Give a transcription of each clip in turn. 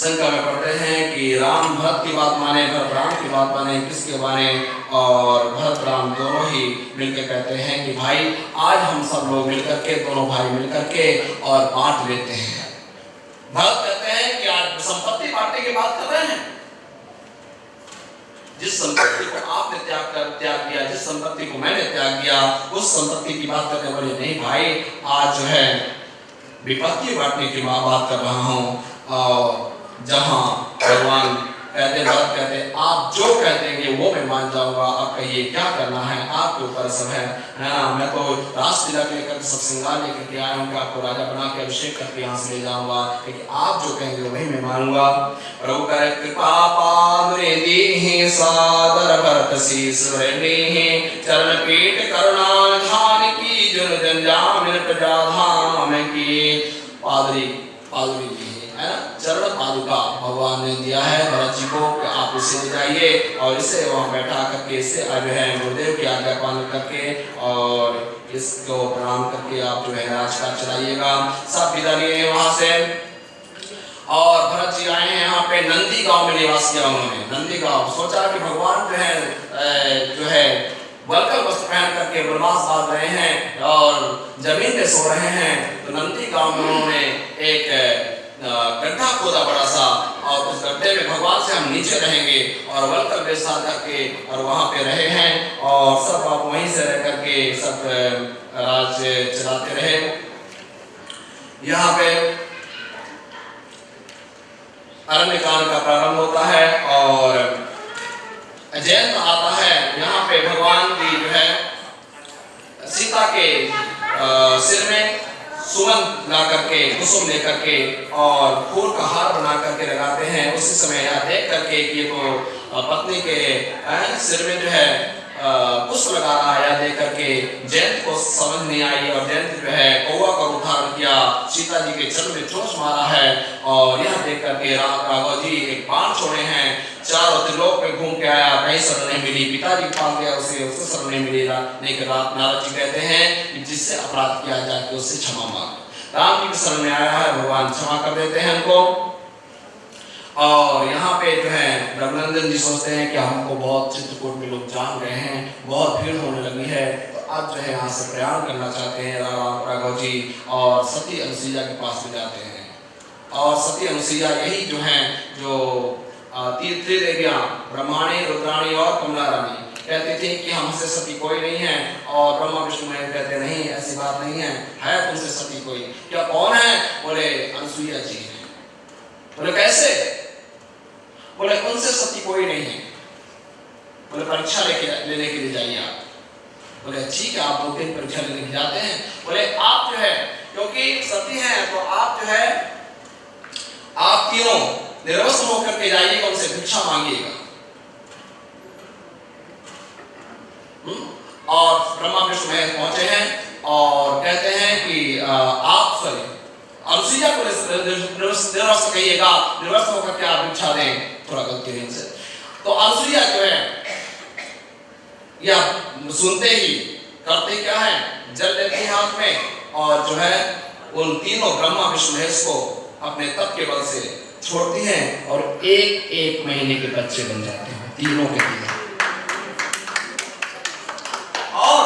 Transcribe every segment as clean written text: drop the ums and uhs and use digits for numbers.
शंका में पढ़ते हैं कि राम भरत की बात माने, भरत राम की बात माने, किसके माने, और भरत राम दोनों ही मिलकर कहते हैं कि भाई आज हम सब लोग मिलकर के, दोनों भाई मिलकर के और बांट लेते हैं। भरत कहते हैं कि आज संपत्ति बांटने की बात कर रहे हैं, जिस संपत्ति को आपने त्याग दिया, जिस संपत्ति को मैंने त्याग दिया, उस संपत्ति की बात करने वाले नहीं भाई, आज जो है विपत्ति बांटने की बात कर रहा हूँ। और जहां भगवान कहते, भरत कहते आप जो कह देंगे वो मैं मान जाऊंगा, आप कहिए क्या करना है, आपके ऊपर सब है ना। मैं तो रासलीला लेकर सब श्रृंगार लेकर के आया हूँ कि आपको राजा बना के अभिषेक करके यहाँ से ले जाऊंगा, लेकिन आप जो कहेंगे वही मैं मानूंगा। प्रभु करे कृपा पादुरे दीहि, सादर भरत शीस लेहि, चरण पीठ करुणा धान की, जन जंजामिन प्रजा धाम की। पादुरी दी है ना, चरण पादुका भगवान ने दिया है भरत जी को कि आप इसे ले जाइए और इसे वहाँ बैठा करके, इसे जो है गुरुदेव की आज्ञा पालन करके और इसको प्रणाम करके आप जो है राजकाज चलाइएगा। सब विदा लिए वहाँ से। और भरत जी आए हैं यहाँ पे, नंदी गांव में निवास किया उन्होंने। नंदी गांव सोचा कि भगवान जो है वल्कल वस्त्र पहन करके वनवास बांध रहे हैं और जमीन में सो रहे हैं, तो नंदी गांव में उन्होंने एक गड्ढा खोदा बड़ा सा, और उस गड्ढे में भगवान से हम नीचे रहेंगे और वल्कल वेश करके और वहां पे रहे हैं, और सब आप वहीं से रह करके सब राज चलाते रहे। यहाँ पे अरण्यकांड का प्रारंभ होता है और जयंत आता है। यहाँ पे भगवान की जो है सीता के सिर में सुगंध ला करके, कुसुम लेकर के और फूल का हार बना करके लगाते हैं। उसी समय यह देख करके कि ये तो पत्नी के सिर में जो है पुष्प लगा रहा है, यह देख करके जयंत को समझ नहीं आई और जयंत जो है कौवा का रूप धारण किया, सीता जी के चरण में चोंच मारा है। और यह देख करके राघव जी एक बाण छोड़े हैं, चारों त्रिलोक में घूम के आया, कहीं शरण नहीं मिली, पिताजी के पास गया उसको शरण नहीं मिली। लेकिन नारद जी कहते हैं कि जिससे अपराध किया जाए कि उससे क्षमा मांग। राम जी के शरण में आया है, भगवान क्षमा कर देते हैं उनको। और यहाँ पे जो है रघुनंदन जी सोचते हैं कि हमको बहुत चित्रकूट में लोग जान गए हैं, बहुत भीड़ होने लगी है, तो अब जो है यहाँ से प्रयाण करना चाहते हैं राघव जी, और सती अनुसुईया के पास में जाते हैं। और सती अनुसुईया यही जो हैं जो त्रिदेवियां ब्रह्माणी, रुद्राणी और कमला रानी कहती थी कि हमसे सती कोई नहीं है, और ब्रह्मा विष्णु महेश कहते नहीं ऐसी बात नहीं है तुमसे सती कोई। क्या कौन है? बोले अनुसुईया जी हैं। बोले कैसे? बोले उनसे सती कोई नहीं है। बोले परीक्षा लेने के लिए जाइए आप। बोले ठीक है, आप 2 दिन परीक्षा लेने के जाते हैं। बोले आप जो है क्योंकि सती हैं तो आप जो है आप तीनों निर्वस्त्र होकर के जाइएगा, उनसे भिक्षा मांगिएगा। और ब्रह्मा विष्णु महेश पहुंचे हैं और कहते हैं कि आप अनुसुईया को निर्वस्त्र कहिएगा, निर्वस्त्र होकर के आप भिक्षा दें। थोड़ा गलती है इनसे। तो अनुसुईया जो है यह सुनते ही करते क्या है, जल लेते हैं हाथ में और जो है उन तीनों ब्रह्मा विष्णु महेश को अपने तप के बल से छोड़ती हैं और 1-1 महीने के बच्चे बन जाते हैं, तीनों के तीनों। और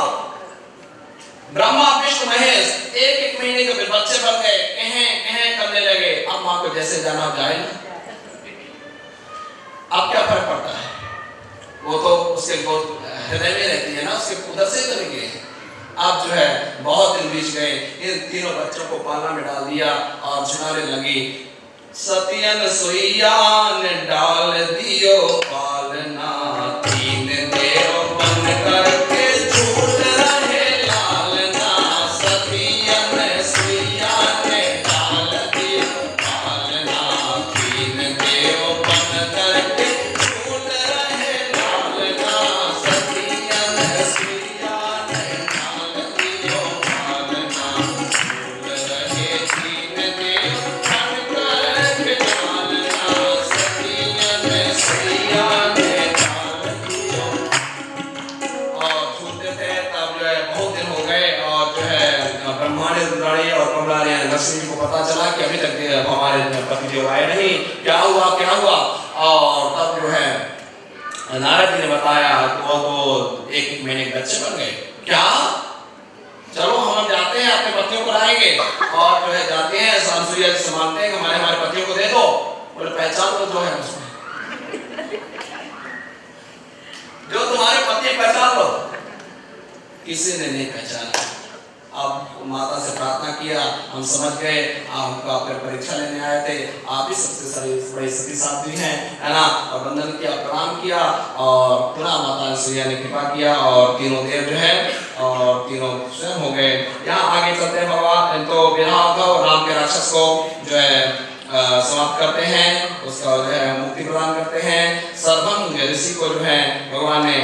ब्रह्मा विष्णु महेश 1-1 महीने के बच्चे बन गए, कहें करने लगे। अब मां को जैसे जाना जाए ना, अब क्या फर्क पड़ता है, वो तो उसके हृदय में रहती है ना, उसके उधर से तो निकले। अब जो है बहुत दिन बीत गए, इन तीनों बच्चों को पालना में डाल दिया और सुनाने लगी, सती अनुसुईया ने डाल दियो पालना, 3 देव बन करके झूल रहे लालना, सती अनुसुईया ने डाल दियो पालना, 3 देव बन करके झूल रहे लालना, सती अनुसुईया ने डाल दियो पालना, झूल रहे 3 देव बन करके लालना, सती अनुसुईया ने डाल दियो। और झूलते थे तब जो है बहुत दिन हो गए और जो है ब्रह्मांड रुद्राणी और कमला ने लक्ष्मी को पता चला कि अभी तक हमारे पति देव आए नहीं, क्या हुआ क्या हुआ। और तब जो है नारद जी ने बताया तो वो एक महीने के बच्चे बन गए। क्या, चलो हम जाते हैं अपने पतियों को लाएंगे। और जो है जाते हैं सांसुरिया से मांगते हैं कि हमारे पतियों को दे दो। बोले पहचान तो जो है उसमें जो तुम्हारे पति पहचान लो। किसी ने नहीं पहचाना। अब माता से प्रार्थना किया, हम समझ गए, हमको आपने परीक्षा लेने आए थे, आप ही सबसे बड़े सती साध्वी हैं, है ना। और वंदन किया, प्रणाम किया और पुनः माता सूर्या ने कृपा किया और तीनों देव जो है और तीनों स्वयं हो गए। यहाँ आगे चलते हैं भगवान तो विराट और राम के राक्षस को जो है समाप्त करते हैं, उसका जो है मुक्ति प्रदान करते हैं। सर्वम ऋषि को जो है भगवान ने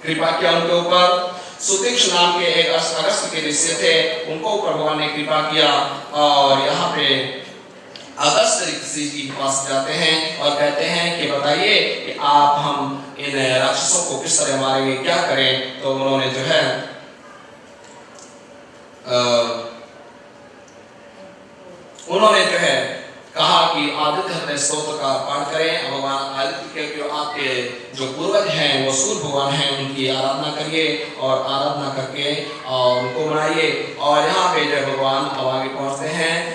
कृपा किया उनके ऊपर। सुतीक्ष नाम के एक अगस्त के ऋषि थे, उनको ऊपर भगवान ने कृपा किया। और यहाँ पे अगस्त ऋषि जी के पास जाते हैं और कहते हैं कि बताइए कि आप हम इन राक्षसों को किस तरह मारेंगे, क्या करें। तो उन्होंने जो है कहा कि आदित्य हृदय स्तोत्र का पाठ करें। भगवान आदित्य के आपके जो पूर्वज हैं वो सूर्य भगवान हैं, उनकी आराधना करिए और आराधना करके और उनको मनाइए। और यहाँ पे जो भगवान अब आगे पहुँचते हैं,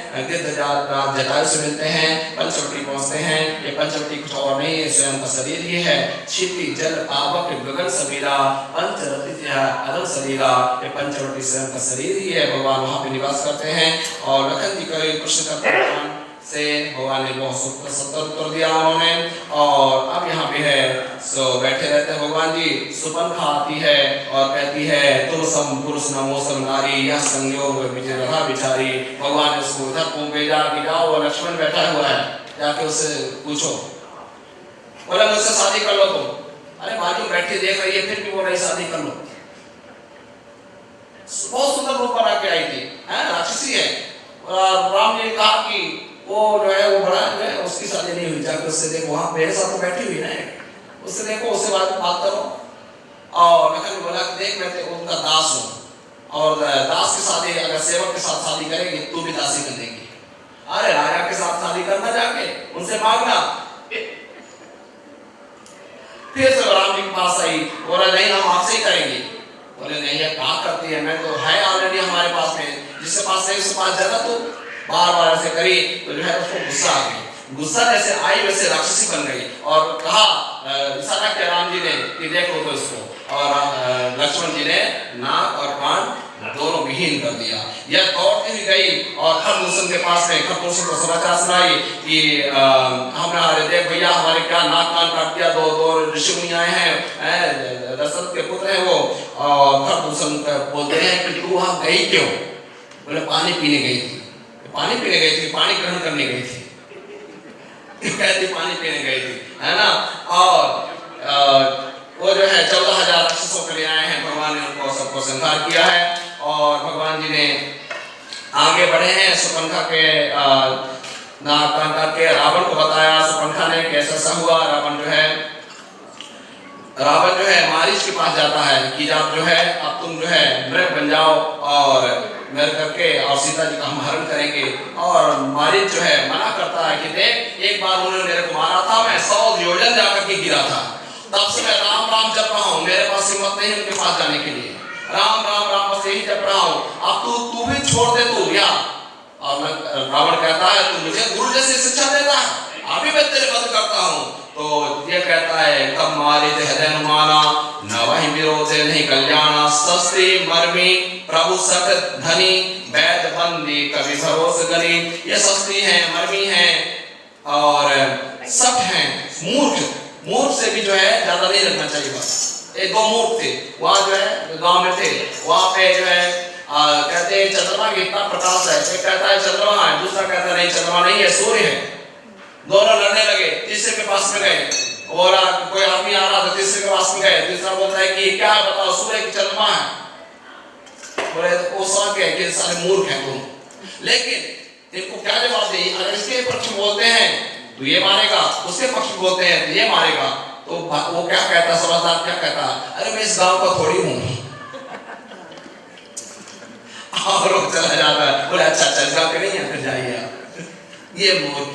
जटायु से मिलते हैं, पंचवटी पहुँचते हैं। ये पंचवटी कुछ और नहीं है, स्वयं का शरीर ही है। क्षिति जल पावक गगन समीरा पंचरति अदम शरीरा, ये पंचवटी स्वयं का शरीर ही है। भगवान वहाँ पे निवास करते हैं और लखन जी का प्रश्न करते हैं से भगवान ने बहुत सत्तर उत्तर दिया उन्होंने। और अब यहाँ पे है सो बैठे रहते हैं भगवान जी। सुपंखा आती है और कहती है तुम सम पुरुष नमो सम नारी, यह संयोग विजय रहा बिचारी। भगवान ने उसको उधर को भेजा कि जाओ, वो लक्ष्मण बैठा हुआ है, जाके उससे पूछो। बोला मुझसे शादी कर लो तुम। अरे बाजू बैठी देख रही है फिर भी बोल रही शादी कर लो। बहुत सुंदर रूप बना के आई थी, राक्षसी है। राम जी ने कहा कि वो जो है वो बड़ा जो है उसकी शादी नहीं हुई, जाकर उससे देखो, वहाँ मेरे साथ तो बैठी हुई ना, उससे देखो, उससे बात करो। और लखन बोला देख मैं उनका दास हूँ और दास की शादी अगर सेवक के साथ शादी करेगी तू भी दासी कर देगी। अरे राजा के साथ शादी करना, जाके उनसे मांगना। फिर से राम जी के पास आई, बोला नहीं हम आपसे ही करेंगे। बोले नहीं है, कहाँ करती है, मैं तो है ऑलरेडी हमारे पास में, जिसके पास है उसके पास जाना। तो बार बार ऐसे करी तो जो है उसको गुस्सा आ गई। गुस्सा जैसे आई वैसे राक्षसी बन गई और कहा इशारा किया राम जी ने कि देखो तो इसको। और लक्ष्मण जी ने नाक और कान दोनों विहीन कर दिया। यह दौड़ती हुई गई और खरदूषण के पास में खरदूषण को समाचार सुनाई कि हमारे देख भैया हमारे क्या नाक कान काट दिया, दो ऋषि मुनि आए हैं, दशरथ के पुत्र हैं वो। और खरदूषण बोलते हैं कि तू वहां गई क्यों। बोले पानी पीने गई थी। पानी पीने गई थी, पानी ग्रहण करने गई थी, कहती पानी पीने गई थी, है ना। और वो जो है 14,000 राक्षसों के लिए आए हैं, भगवान ने उनको सबको संहार किया है। और भगवान जी ने आगे बढ़े हैं, सुपंखा के नाक कान काट के रावण को बताया। सुपंखा ने कैसा सा हुआ। रावण जो है मारीच के पास जाता है कि आप जो है अब तुम जो है मृग बन जाओ और मर करके और सीता जी का हम हरण करेंगे। और मारीच जो है मना करता है कि देख एक बार उन्होंने मेरे को मारा था, मैं 100 योजन जाकर के गिरा था, तब से मैं राम राम जप रहा हूँ, मेरे पास हिम्मत नहीं उनके पास जाने के लिए, राम राम राम बस यही जप रहा हूँ, अब तू भी छोड़ दे तू या। और रावण कहता है तू मुझे गुरु जैसी शिक्षा देता है, अभी मैं तेरे वध करता हूँ। तो ये कहता है तब मारे हृदय माना न वही विरोधे नहीं कल्याणा, सस्ती मर्मी प्रभु सठ धनी वैद बंदी कभी भरोस गनी। ये सस्ती है, मर्मी है और सठ है, मूर्ख से भी जो है ज्यादा नहीं रखना चाहिए। बस एक दो मूर्ख थे वहाँ जो है गांव में थे, वहाँ पे जो है कहते हैं चंद्रमा की इतना प्रकाश है, एक कहता है चंद्रमा है, दूसरा कहता नहीं चंद्रमा नहीं है सूर्य है। दोनों लड़ने लगे, तीसरे के पास में गए और कोई आदमी आ रहा था, तीसरे के पास में गए, तीसरा बोलता है कि क्या बताओ सूर्य की चंद्रमा है। बोले वो समझ गए कि सारे मूर्ख हैं तुम, लेकिन इनको क्या जवाब दे। अगर इसके पक्ष बोलते हैं तो ये मारेगा, उसके पक्ष बोलते हैं तो ये मारेगा। तो वो क्या कहता, समझदार क्या कहता, अरे मैं इस गांव का थोड़ी हूँ और वो चला जाता है। बोले अच्छा इस गांव के नहीं है, फिर जाइए आप। ये मूर्ख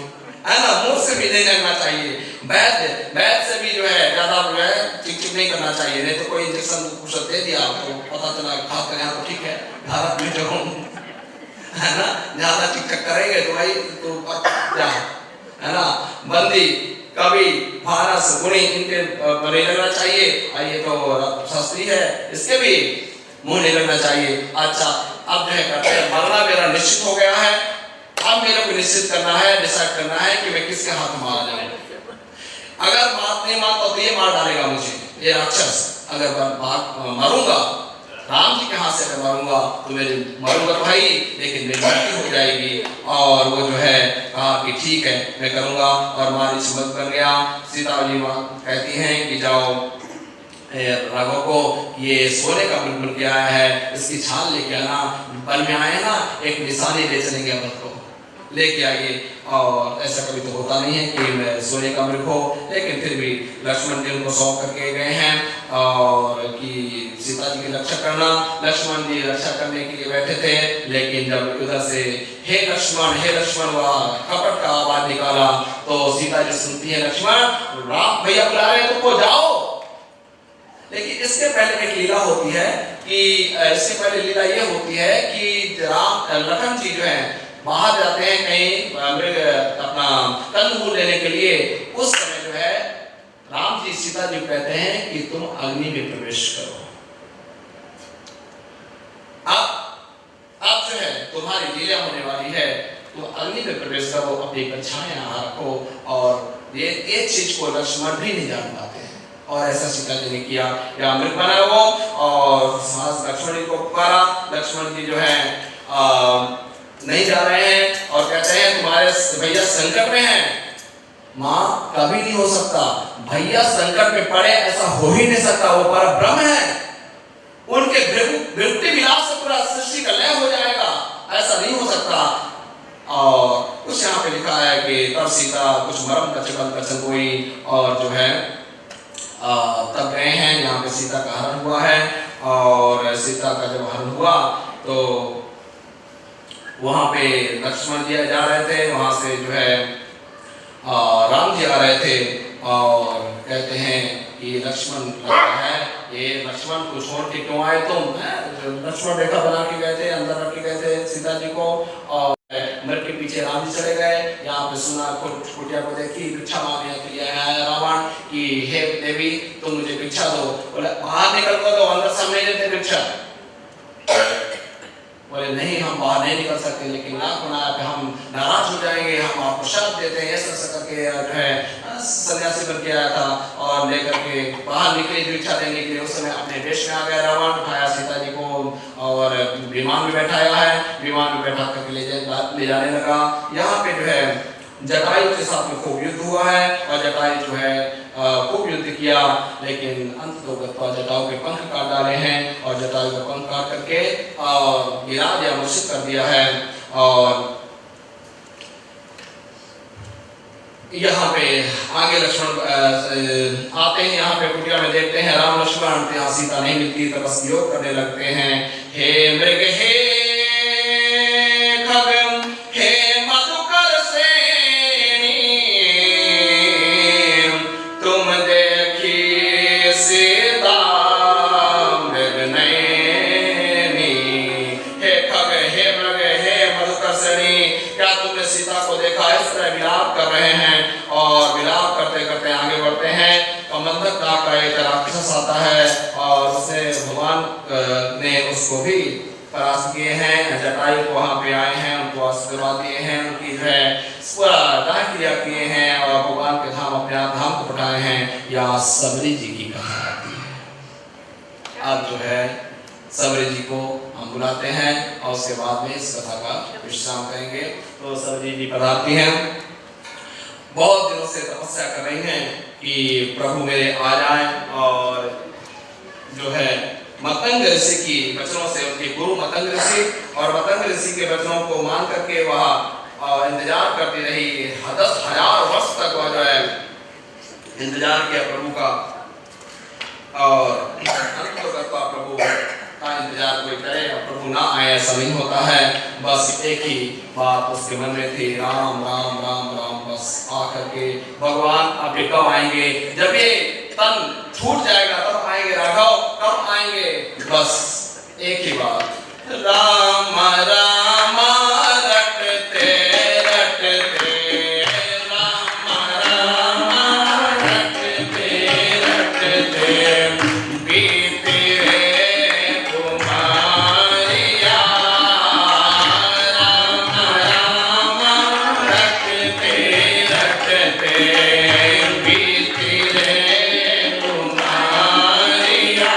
है ना, मूर्ख से भी नहीं लगना चाहिए। वैद्य से भी जो है ज्यादा जो है चिक नहीं करना चाहिए, नहीं तो कोई इंजेक्शन कुछ दे दिया तो पता चला खा कर यहाँ तो ठीक है, भारत में जो है ना ज्यादा चिक करेंगे तो भाई तो क्या है ना, बंदी कभी फारस गुणी इनके नहीं लगना चाहिए। ये तो शास्त्री है, इसके भी मुंह नहीं लगना चाहिए। अच्छा अब जो है करते हैं, मरना मेरा निश्चित हो गया है, अब मेरे को निश्चित करना है, डिसाइड करना है कि मैं किसके हाथ मारा जाऊं। अगर बात नहीं मानता तो ये मार डालेगा मुझे, ये राक्षस। अगर बात मरूंगा राम जी के हाथ से मारूंगा तो मेरे मरूंगा भाई, लेकिन मेरी मृत्यु हो जाएगी। और वो जो है कहा कि ठीक है मैं करूंगा, और मारी सुमत बन गया। सीता जी माँ कहती हैं कि जाओ राघव को ये सोने का बिल्कुल क्या है, इसकी छाल लेके आना, वन में आए ना एक निशानी ले चलेंगे अपन को लेके आइए। और ऐसा कभी तो होता नहीं है कि सोने का मृग हो, लेकिन फिर भी लक्ष्मण जी उनको सौंप करके गए हैं और कि सीता जी की रक्षा करना। लक्ष्मण जी रक्षा करने के लिए बैठे थे, लेकिन जब उधर से हे लक्ष्मण वह कपट का आवाज निकाला तो सीता जी सुनती है लक्ष्मण राम भैया बुला रहे हैं तुमको, जाओ। लेकिन इसके पहले एक लीला होती है कि इससे पहले लीला ये होती है कि लखन जी जो है बाहर जाते हैं कहीं मृग अपना कंदमूल लेने के लिए। उस समय जो है राम जी सीता जी कहते हैं कि तुम अग्नि में प्रवेश करो। अब जो है तुम्हारी लीला होने वाली है, तुम अग्नि में प्रवेश करो, अपनी कक्षाएं यहाँ रखो। और ये एक चीज को लक्ष्मण भी नहीं जान पाते हैं, और ऐसा सीता जी ने किया। या मृग बना वो और लक्ष्मण जी को पुकारा। लक्ष्मण जी जो है नहीं जा रहे हैं और कहते हैं तुम्हारे भैया संकट में हैं। माँ कभी नहीं हो सकता, भैया संकट में पड़े ऐसा हो ही नहीं सकता, वो परब्रह्म है, उनके विरुक्ति विलास से पूरा सृष्टि का लय हो जाएगा, ऐसा नहीं हो सकता। और कुछ यहाँ पे लिखा है कि तब सीता कुछ मरम कर कोई और जो है तब गए हैं, यहाँ पे सीता का हरण हुआ है। और सीता का जब हरण हुआ तो वहां पे लक्ष्मण जी जा रहे थे, वहां से जो है राम जी आ रहे थे और कहते हैं कि लक्ष्मण लगता है ये लक्ष्मण को छोड़ के क्यों आए तुम। लक्ष्मण रेखा बना के गए थे, अंदर रख के गए थे सीता जी को, और मृग के पीछे राम जी चले गए। यहाँ पे सुना कुटिया को देखी, भिक्षा मांगने के लिए आया रावण कि हे देवी तुम मुझे भिक्षा दो। बोले बाहर निकल कर दो, अंदर सब नहीं देते भिक्षा। बोले नहीं हम बाहर नहीं निकल सकते, लेकिन हम नाराज हो जाएंगे, हम आपको शर्त देते हैं। ऐसा करके जो है सन्यासी बन के आया था और लेकर के बाहर निकले भिक्षा देने के लिए। उस समय अपने देश में आ गया रावण, उठाया सीता जी को और विमान में बैठाया है, विमान में बैठा करके ले जाने लगा। यहाँ पे जो है जटायु के साथ में खूब युद्ध हुआ है और जटायु जो है खूब युद्ध किया, लेकिन अंत तो जटायु के पंख काट डाले हैं और जटायु का पंख काट करके और गिरा दिया, मूर्छित कर दिया है। और यहाँ पे आगे लक्ष्मण आते हैं, यहाँ पे कुटिया में देखते हैं राम लक्ष्मण, यहाँ सीता नहीं मिलती तो बस योग करने लगते हैं। हे मृग हे खग हे मधुकर सेनी, तुम देखी सीता मृग नैनी। हे खग हे मृग हे मधुकर सेनी, क्या तुमने सीता को देखा? इस तरह विलाप कर रहे हैं और विलाप करते करते आगे बढ़ते हैं। कमंडक नाम का एक राक्षस आता है और उसने भगवान ने उसको भी परास्त किए हैं। जटायु को वहां पे आए हैं, उनको आशीर्वाद दिए हैं, उनकी जो है पूरा दाह क्रिया किए हैं और भगवान के धाम अपने धाम को पठाए हैं। यहाँ सबरी जी की कथा आती है। अब जो है सबरी जी को हम बुलाते हैं और उसके बाद में इस कथा का विश्राम करेंगे। तो सबरी जी पधारती हैं, बहुत दिनों से तपस्या कर रही हैं कि प्रभु मेरे आ जाएं। और जो है मतंग ऋषि की वचनों से, उनके गुरु मतंग ऋषि और मतंग ऋषि के वचनों को मान करके वह इंतजार करती रही। 10,000 वर्ष तक वह जो है इंतजार किया प्रभु का और अंत प्रभु का इंतजार कोई करे या प्रभु ना आए, ऐसा नहीं होता है। बस एक ही बात उसके मन में थी, राम राम राम राम। बस आकर के भगवान आपके कब आएंगे, जब ये तन छूट जाएगा तब आएंगे राघव, कब आएंगे। बस एक ही बात, राम राम रटते रटते, राम राम रटते रटते, बीती रे कुमारिया। राम राम रटते रटते, बीती रे कुमारिया।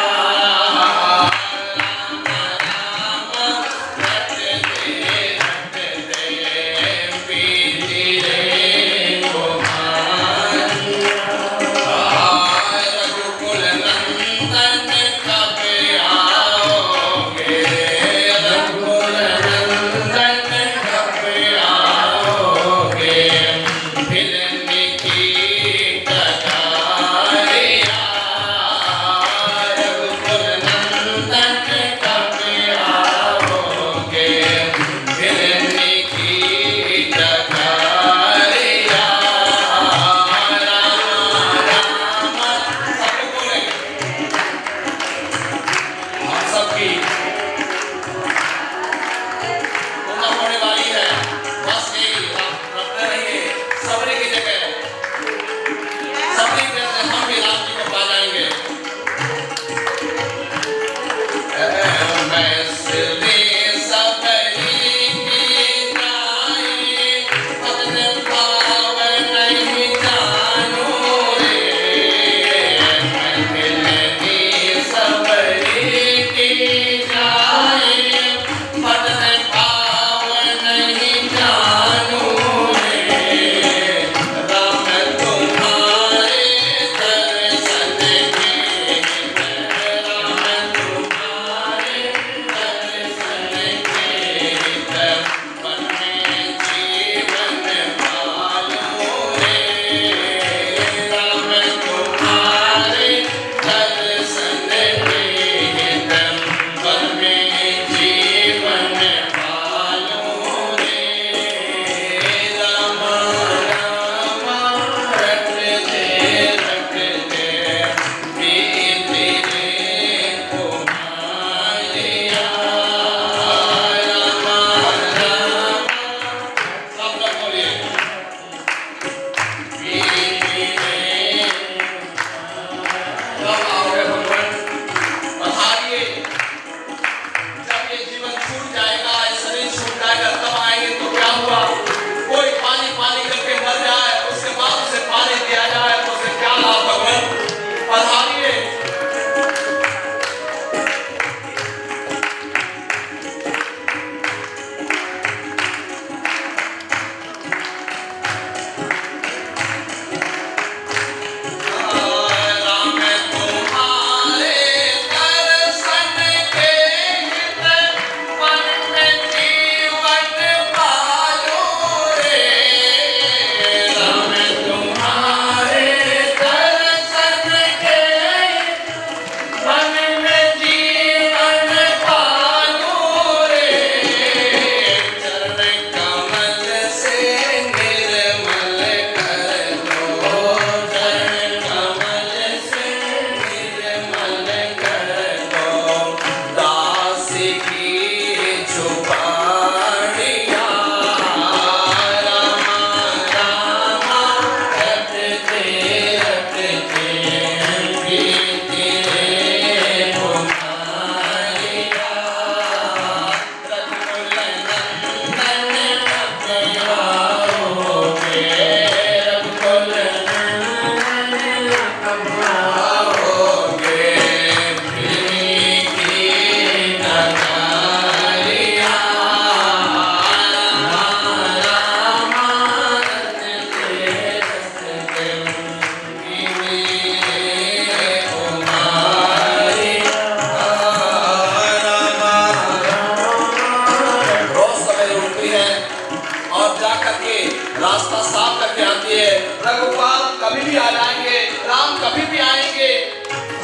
रास्ता साफ करके आती है। रघुपाल कभी भी आ जाएंगे, राम कभी भी आएंगे,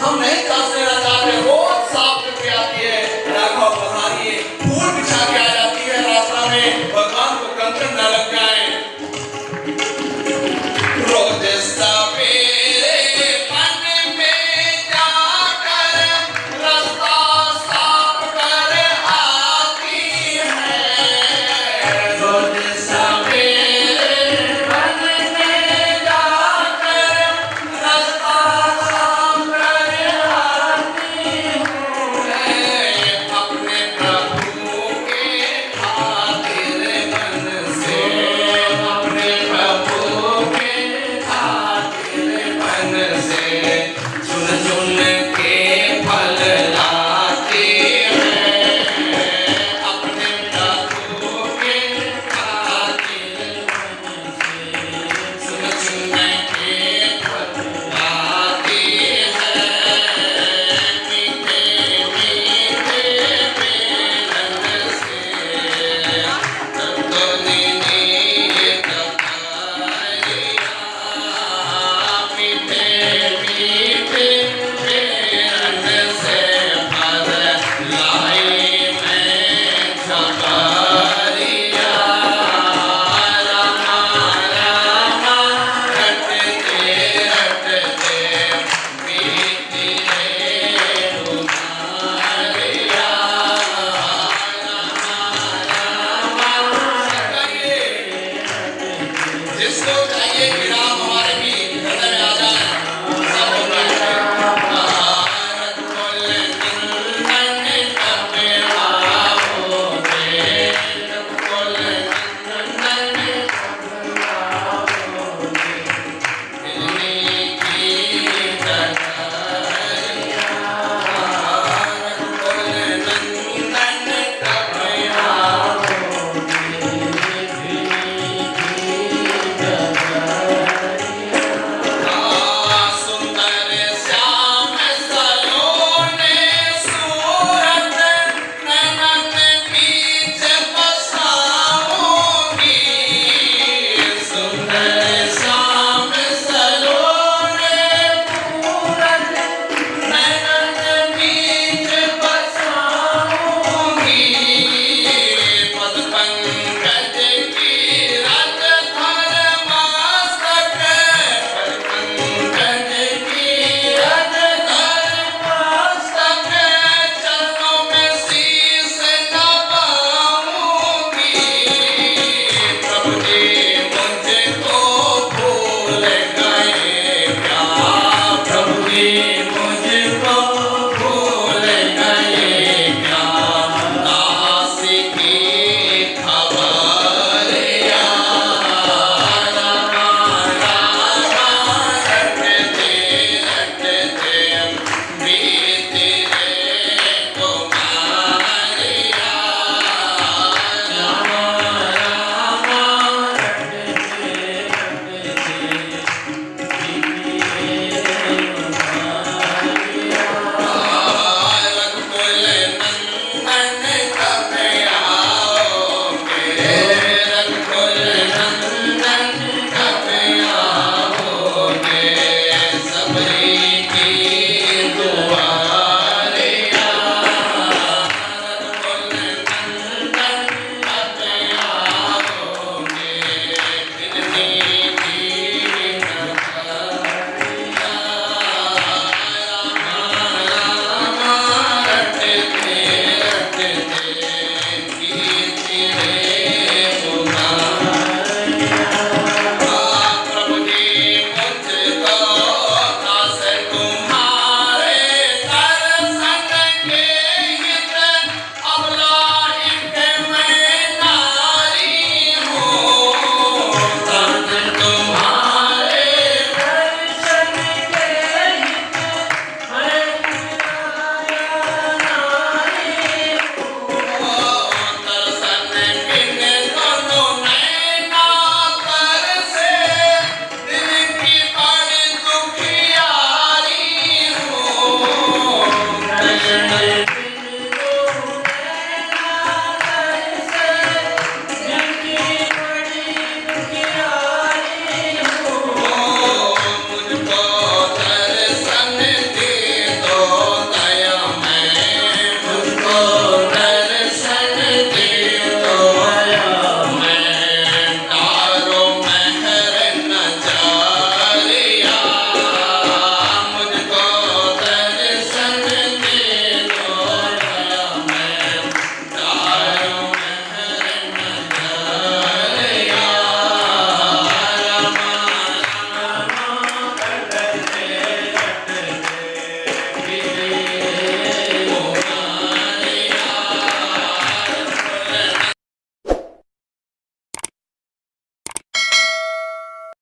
हम नहीं चाहते रोज साफ करके आती है। Raghav is the